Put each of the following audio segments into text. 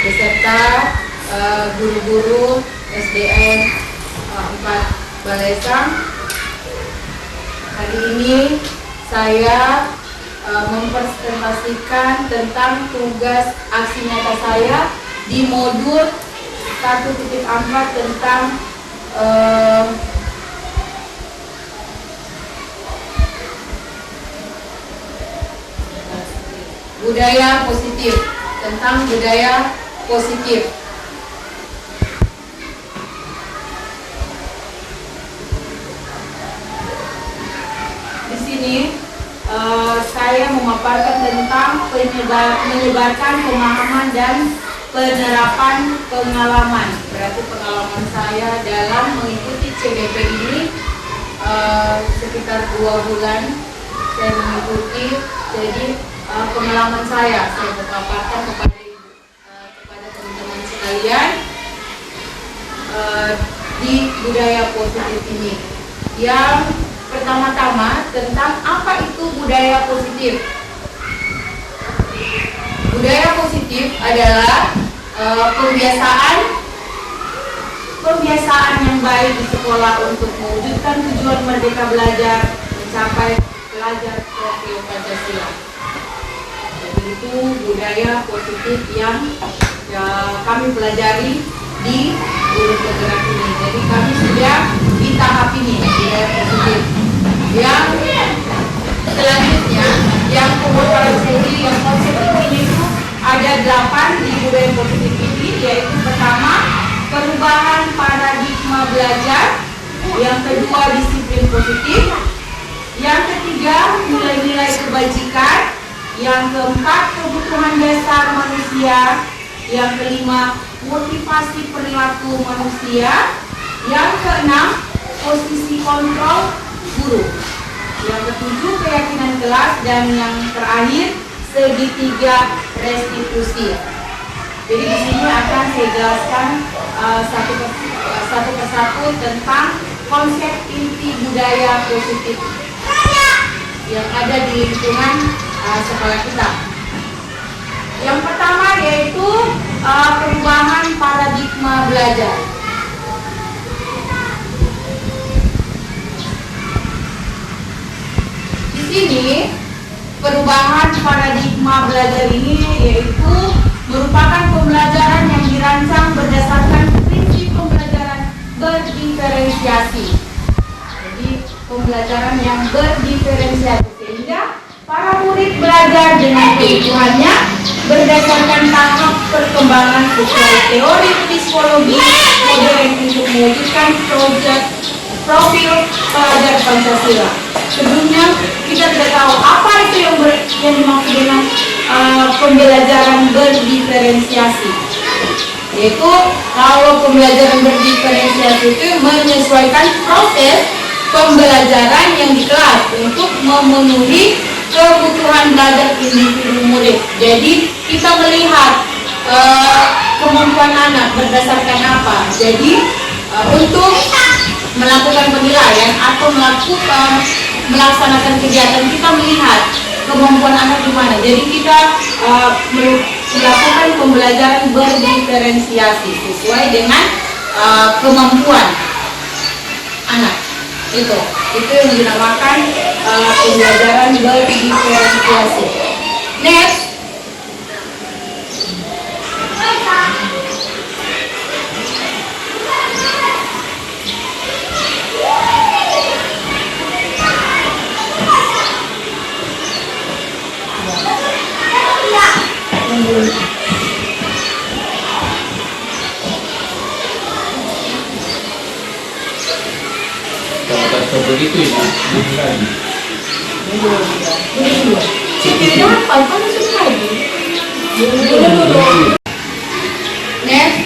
beserta guru-guru SDN 4 Balesang. Hari ini saya mempresentasikan tentang tugas aksi nyata saya di modul 1.4 tentang budaya positif, tentang budaya positif. Di sini saya memaparkan tentang menyebarkan pemahaman dan penerapan pengalaman. Berarti pengalaman saya dalam mengikuti CBP ini sekitar 2 bulan saya mengikuti. Jadi pengalaman saya memaparkan kepada teman-teman sekalian di budaya positif ini. Yang pertama-tama tentang apa itu budaya positif. Budaya positif adalah kebiasaan yang baik di sekolah untuk mewujudkan tujuan merdeka belajar, mencapai pelajar profil Pancasila. Jadi itu budaya positif yang kami pelajari di guru penggerak ini. Jadi kami sudah di tahap ini, budaya positif. Yang selanjutnya, yang pemaparan sendiri, yang konsep ini itu ada 8 di budaya positif ini, yaitu pertama, perubahan paradigma belajar. Yang kedua, disiplin positif. Yang ketiga, nilai-nilai kebajikan. Yang keempat, kebutuhan dasar manusia. Yang kelima, motivasi perilaku manusia. Yang keenam, posisi kontrol guru. Yang ketujuh, keyakinan kelas. Dan yang terakhir, segitiga restitusi. Jadi di sini akan saya jelaskan satu persatu tentang konsep inti budaya positif yang ada di lingkungan sekolah kita. Yang pertama yaitu perubahan paradigma belajar. Di sini perubahan paradigma belajar ini yaitu merupakan pembelajaran yang dirancang berdasarkan prinsip pembelajaran berdiferensiasi. Jadi pembelajaran yang berdiferensiasi sehingga para murid belajar dengan kebutuhannya berdasarkan tahap perkembangan sesuai teori psikologi modern untuk mewujudkan profil pelajar Pancasila. Sebelumnya kita tidak tahu apa itu yang dimaksud dengan pembelajaran berdiferensiasi. Yaitu kalau pembelajaran berdiferensiasi itu menyesuaikan proses pembelajaran yang di kelas untuk memenuhi kebutuhan belajar individu murid. Jadi kita melihat kemampuan anak berdasarkan apa. Jadi untuk melakukan penilaian atau melaksanakan kegiatan kita melihat kemampuan anak di mana. Jadi kita melakukan pembelajaran berdiferensiasi sesuai dengan kemampuan anak. Itu yang dinamakan pembelajaran berdiferensiasi. Next. Begitu ya, ini lagi. Next,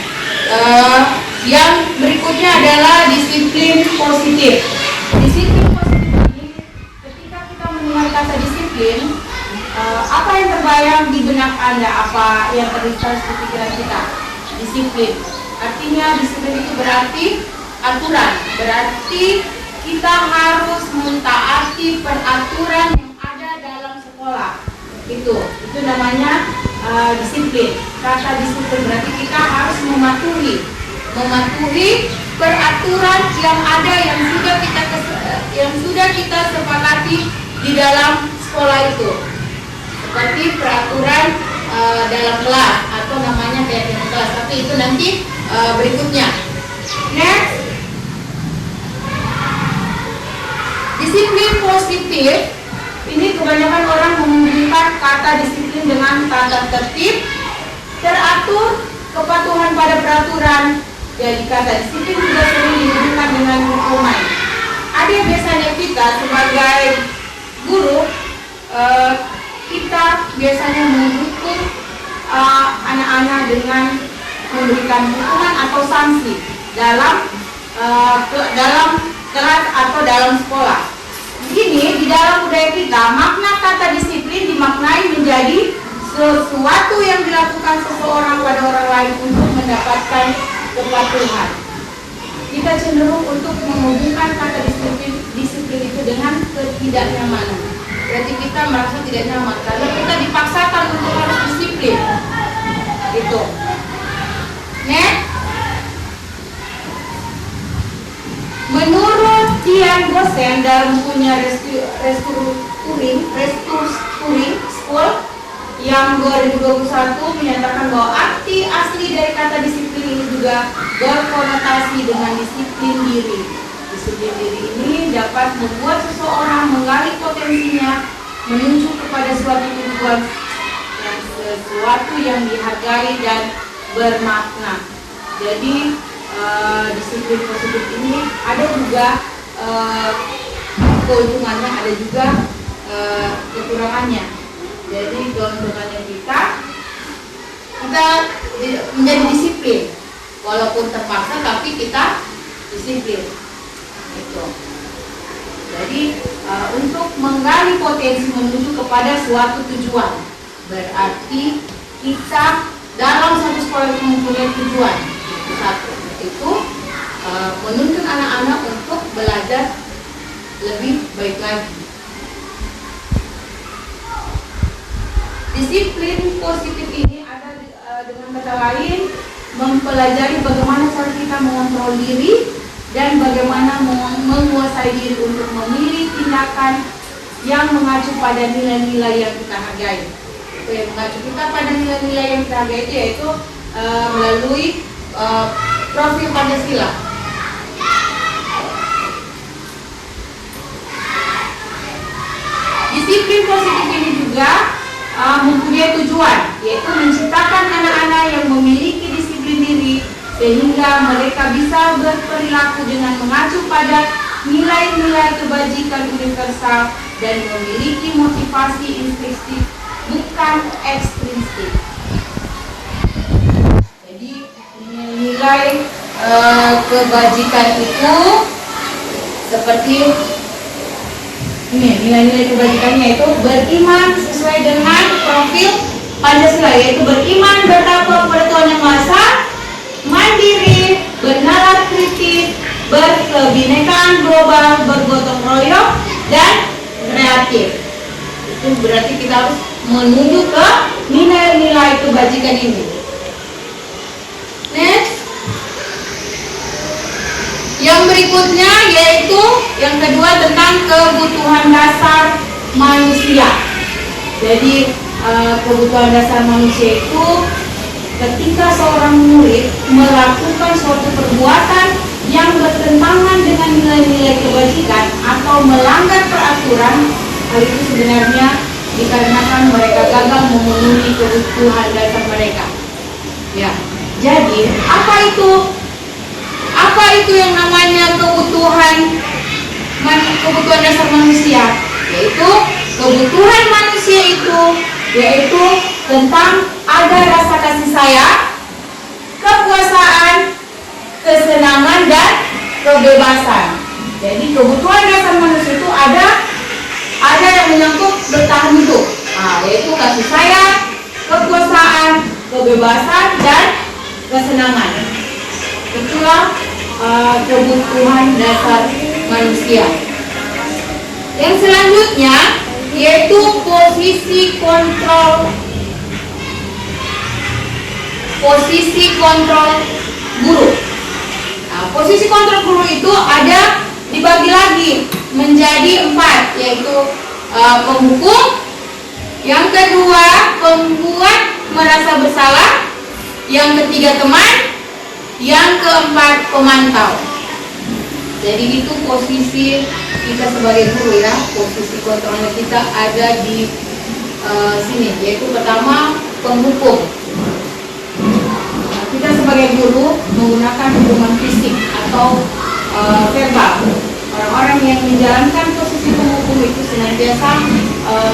yang berikutnya adalah disiplin positif. Disiplin positif ini, ketika kita mendengar kata disiplin, apa yang terbayang di benak Anda? Apa yang terlintas di pikiran kita? Disiplin. Artinya disiplin itu berarti aturan. Berarti kita harus mentaati peraturan yang ada dalam sekolah. Itu namanya disiplin. Kata disiplin berarti kita harus mematuhi peraturan yang ada yang sudah kita sepakati di dalam sekolah itu. Seperti peraturan dalam kelas atau namanya kayak kelas, tapi itu nanti berikutnya. Next, disiplin positif. Ini kebanyakan orang menghubungkan kata disiplin dengan tata tertib, teratur, kepatuhan pada peraturan. Jadi kata disiplin juga sering dihubungkan dengan hukuman. Ada biasanya kita sebagai guru, kita biasanya menghukum anak-anak dengan memberikan hukuman atau sanksi dalam kelas atau dalam sekolah. Begini, di dalam budaya kita, makna kata disiplin dimaknai menjadi sesuatu yang dilakukan seseorang pada orang lain untuk mendapatkan kepatuhan. Kita cenderung untuk menghubungkan kata disiplin itu dengan ketidaknyamanan. Berarti kita merasa tidak nyaman karena kita dipaksakan untuk harus disiplin. Itu. Next. Menurut Tian Gosen dalam bukunya Restructuring School yang 2021 menyatakan bahwa arti asli dari kata disiplin ini juga berkonotasi dengan disiplin diri. Disiplin diri ini dapat membuat seseorang menggali potensinya menuju kepada suatu tujuan dan sesuatu yang dihargai dan bermakna. Jadi disiplin positif ini ada juga keuntungannya, ada juga kekurangannya. Jadi keuntungannya kita menjadi disiplin, walaupun terpaksa tapi kita disiplin. Itu. Jadi untuk menggali potensi menuju kepada suatu tujuan, berarti kita dalam satu sekolah itu mempunyai tujuan. Satu itu menuntun anak-anak untuk belajar lebih baik lagi. Disiplin positif ini ada dengan kata lain mempelajari bagaimana cara kita mengontrol diri dan bagaimana menguasai diri untuk memilih tindakan yang mengacu pada nilai-nilai yang kita hargai. Yang mengacu kita pada nilai-nilai yang kita hargai itu yaitu melalui profil Pancasila. Disiplin positif ini juga mempunyai tujuan, yaitu menciptakan anak-anak yang memiliki disiplin diri sehingga mereka bisa berperilaku dengan mengacu pada nilai-nilai kebajikan universal dan memiliki motivasi intrinsik bukan ekstrinsik. Jadi nilai kebajikan itu seperti ini, nilai-nilai kebajikannya itu beriman sesuai dengan profil Pancasila, yaitu beriman, bertakwa kepada Tuhan Yang Maha Esa, mandiri, bernalar kritis, berkebinekaan global, bergotong royong, dan kreatif. Itu berarti kita harus menuju ke nilai-nilai kebajikan ini. Next. Yang berikutnya yaitu yang kedua tentang kebutuhan dasar manusia. Jadi kebutuhan dasar manusia itu ketika seorang murid melakukan suatu perbuatan yang bertentangan dengan nilai-nilai kebajikan atau melanggar peraturan, hal itu sebenarnya dikarenakan mereka gagal memenuhi kebutuhan dasar mereka. Ya, jadi apa itu yang namanya kebutuhan dasar manusia? Yaitu kebutuhan manusia itu yaitu tentang ada rasa kasih sayang, kepuasaan, kesenangan, dan kebebasan. Jadi kebutuhan dasar manusia itu ada yang menyangkut bertahan hidup, yaitu kasih sayang, kepuasaan, kebebasan, dan kesenangan. Itulah kebutuhan dasar manusia. Yang selanjutnya yaitu posisi kontrol posisi kontrol guru. Nah, posisi kontrol guru itu ada dibagi lagi menjadi 4, yaitu penghukum, yang kedua pembuat merasa bersalah, yang ketiga teman, yang keempat pemantau. Jadi itu posisi kita sebagai guru ya, posisi kontrolnya kita ada di sini, yaitu pertama penghukum. Kita sebagai guru menggunakan hukuman fisik atau verbal. Orang-orang yang menjalankan posisi penghukum itu senantiasa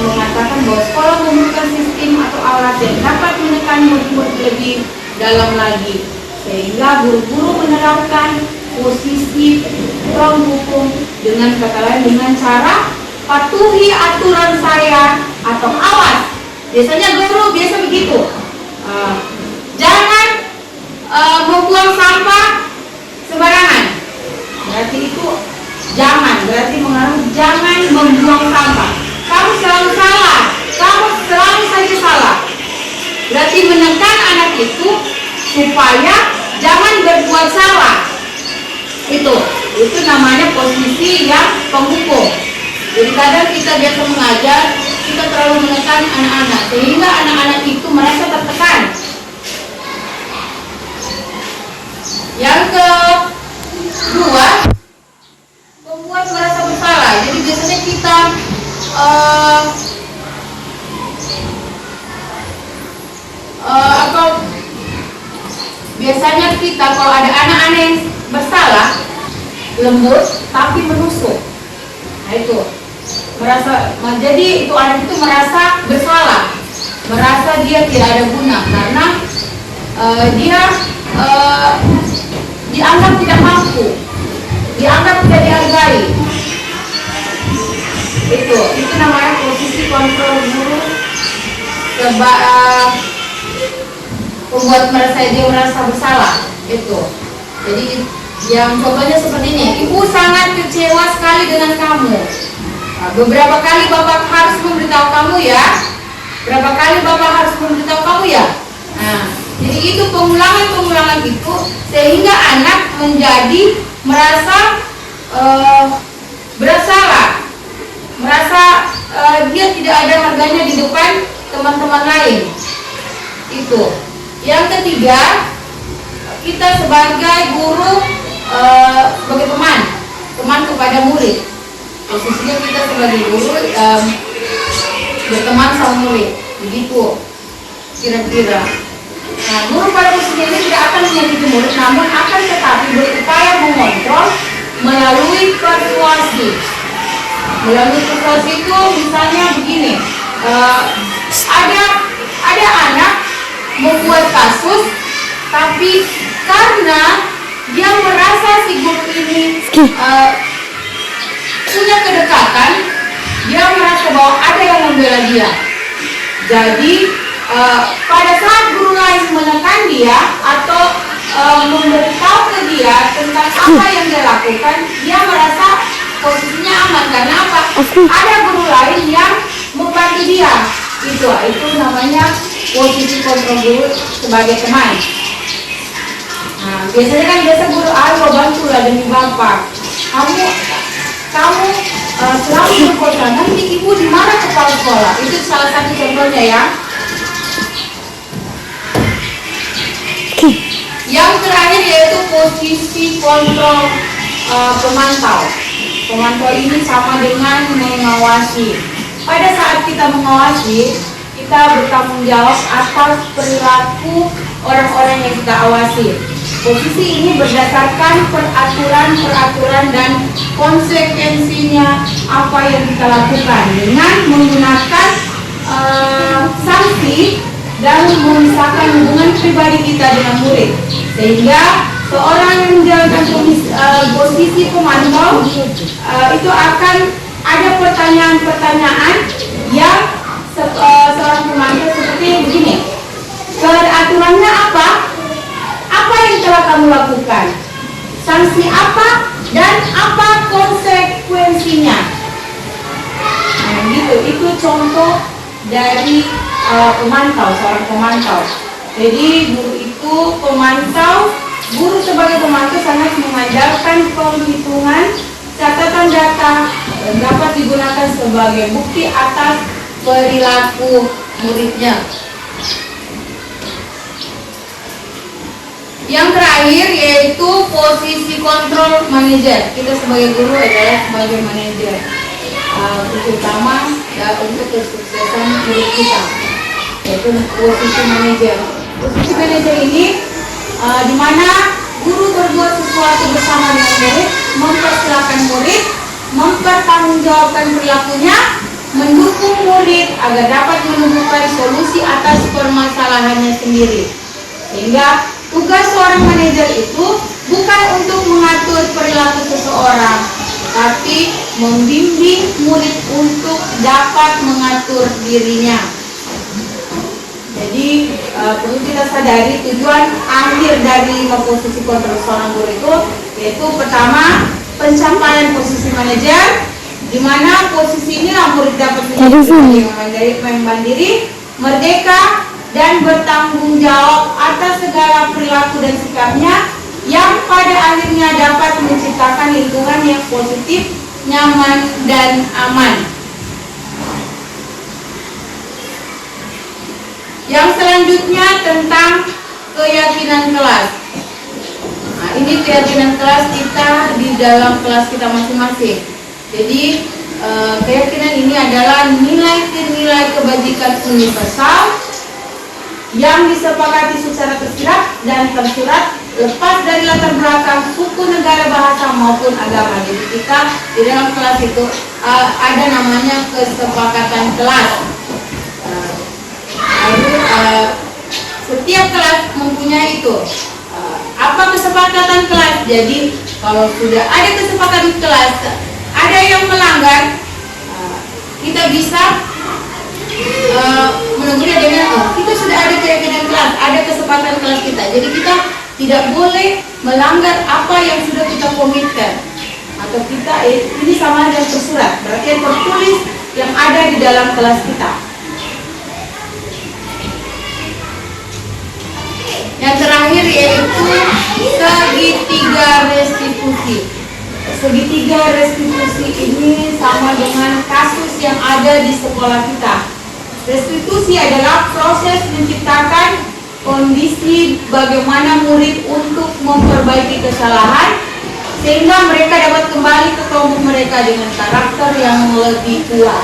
mengatakan bahwa sekolah memerlukan sistem atau alat yang dapat menekan murid-murid lebih dalam lagi, sehingga guru-guru menerapkan posisi penghukum dengan kata lain dengan cara patuhi aturan saya atau awas. Biasanya guru biasa begitu, jangan membuang sampah sembarangan. Berarti itu jangan, berarti mengaruh jangan membuang sampah. Kamu selalu salah, kamu selalu saja salah. Berarti menekan anak itu supaya jangan berbuat salah. Itu namanya posisi yang penghukum. Jadi kadang kita biasa mengajar, kita terlalu menekan anak-anak sehingga anak-anak itu merasa tertekan. Yang kedua, membuat merasa bersalah. Jadi biasanya kita biasanya kita kalau ada anak-anak yang bersalah, lembut tapi menusuk. Nah itu merasa, jadi itu anak itu merasa bersalah, merasa dia tidak ada guna karena dia dianggap tidak mampu, dianggap tidak dihargai. Itu namanya posisi kontrol guru, membuat dia merasa bersalah. Jadi yang contohnya seperti ini, ibu sangat kecewa sekali dengan kamu. Beberapa kali bapak harus memberitahu kamu ya. Berapa kali bapak harus memberitahu kamu ya. Nah, jadi itu pengulangan itu sehingga anak menjadi merasa bersalah, merasa dia tidak ada harganya di depan teman-teman lain. Yang ketiga, kita sebagai guru, sebagai teman kepada murid. Posisinya kita sebagai guru berteman sama murid, begitu kira-kira. Nah, guru pada posisi ini tidak akan menyakiti murid, namun akan tetapi berupaya mengontrol melalui persuasi. Melalui persuasi itu misalnya begini, ada anak membuat kasus, tapi karena dia merasa si guru ini punya kedekatan, dia merasa bahwa ada yang membela dia. Jadi pada saat guru lain menekan dia atau memberitahu ke dia tentang apa yang dia lakukan, dia merasa posisinya aman. Karena apa? Ada guru lain yang membantu dia. Itu namanya posisi kontrol guru sebagai teman. Nah, biasanya kan guru, ayo bantulah demi bapak. Kamu selalu berkota, nanti ibu dimarah kepala sekolah. Itu salah satu contohnya ya. Yang terakhir yaitu posisi kontrol pemantau. Pemantau ini sama dengan mengawasi. Pada saat kita mengawasi, kita bertanggung jawab atas perilaku orang-orang yang kita awasi. Posisi ini berdasarkan peraturan dan konsekuensinya apa yang kita lakukan dengan menggunakan sanksi dan memisahkan hubungan pribadi kita dengan murid, sehingga seorang yang menjalankan posisi pemantau itu akan ada pertanyaan-pertanyaan yang seorang pemantau seperti begini. Peraturannya apa? Apa yang telah kamu lakukan? Sanksi apa? Dan apa konsekuensinya? Nah, gitu. Itu contoh dari pemantau, seorang pemantau. Jadi guru itu yaitu pemantau. Guru sebagai pemantau sangat mengandalkan penghitungan catatan data dan dapat digunakan sebagai bukti atas perilaku muridnya. Yang terakhir yaitu posisi kontrol manajer. Kita sebagai guru adalah sebagai manajer, terutama untuk kesuksesan murid kita, yaitu posisi manajer. Posisi manajer ini di mana guru berbuat sesuatu bersama dengan murid, mempersilahkan murid, mempertanggungjawabkan perilakunya, mendukung murid agar dapat menemukan solusi atas permasalahannya sendiri. Sehingga tugas seorang manajer itu bukan untuk mengatur perilaku seseorang, tapi membimbing murid untuk dapat mengatur dirinya. Jadi perlu kita sadari tujuan akhir dari posisi kontrol seorang guru itu, yaitu pertama pencapaian posisi manajer, di mana posisi inilah murid dapat menjadi mandiri, merdeka, dan bertanggung jawab atas segala perilaku dan sikapnya, yang pada akhirnya dapat menciptakan lingkungan yang positif, nyaman, dan aman. Yang selanjutnya tentang keyakinan kelas. Nah, ini keyakinan kelas kita di dalam kelas kita masing-masing. Jadi keyakinan ini adalah nilai-nilai kebajikan universal yang disepakati secara tersirat dan tersurat, lepas dari latar belakang suku, negara, bahasa maupun agama. Jadi kita di dalam kelas itu ada namanya kesepakatan kelas. Setiap kelas mempunyai itu. Apa kesepakatan kelas? Jadi kalau sudah ada kesepakatan kelas, ada yang melanggar, kita bisa menegurnya dengan kita sudah ada keyakinan kelas, ada kesepakatan kelas kita. Jadi kita tidak boleh melanggar apa yang sudah kita komitmen, atau kita ini sama dengan tersurat, berarti yang tertulis yang ada di dalam kelas kita. Yang terakhir yaitu segitiga restitusi. Segitiga restitusi ini sama dengan kasus yang ada di sekolah kita. Restitusi adalah proses menciptakan kondisi bagaimana murid untuk memperbaiki kesalahan sehingga mereka dapat kembali ke kelompok mereka dengan karakter yang lebih kuat.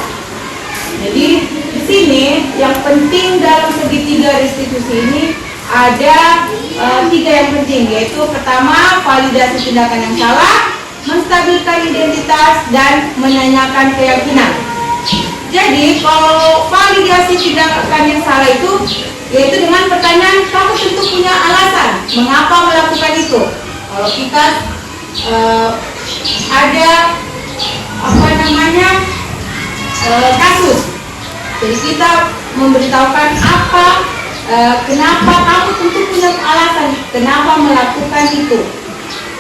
Jadi di sini yang penting dalam segitiga restitusi ini ada 3 yang penting, yaitu pertama validasi tindakan yang salah, menstabilkan identitas, dan menanyakan keyakinan. Jadi kalau validasi tindakan yang salah itu yaitu dengan pertanyaan, kamu tentu punya alasan mengapa melakukan itu. Kalau kita ada kasus, jadi kita memberitahukan kenapa kamu tentu punya alasan kenapa melakukan itu.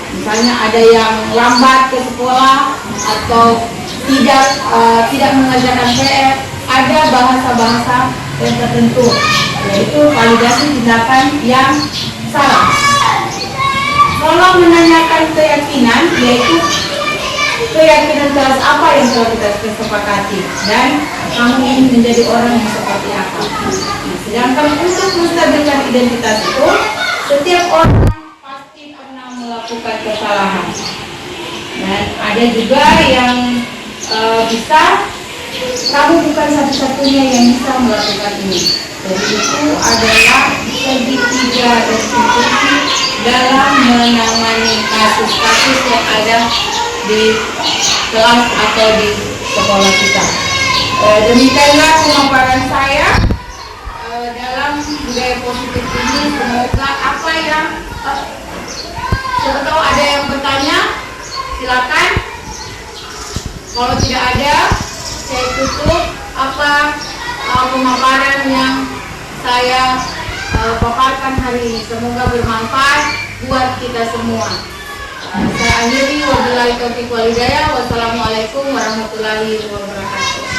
Misalnya ada yang lambat ke sekolah atau tidak mengerjakan PR, ada bahasa-bahasa yang tertentu, yaitu validasi tindakan yang salah. Kalau menanyakan keyakinan, yaitu keyakinan kelas apa yang telah kita sepakati dan kamu ingin menjadi orang yang seperti apa. Sedangkan untuk menstabilkan identitas itu, setiap orang pasti pernah melakukan kesalahan. Dan ada juga yang bisa, kamu bukan satu-satunya yang bisa melakukan ini. Jadi itu adalah segitiga restitusi dalam menangani kasus-kasus yang ada di kelas atau di sekolah kita. Demikianlah pemaparan saya dalam budaya positif ini. Semoga apa yang siapa tahu ada yang bertanya, silakan. Kalau tidak ada, saya tutup pemaparan yang saya paparkan hari ini. Semoga bermanfaat buat kita semua. Saya akhiri, wabillahi taufiq wal hidayah. Wassalamualaikum warahmatullahi wabarakatuh.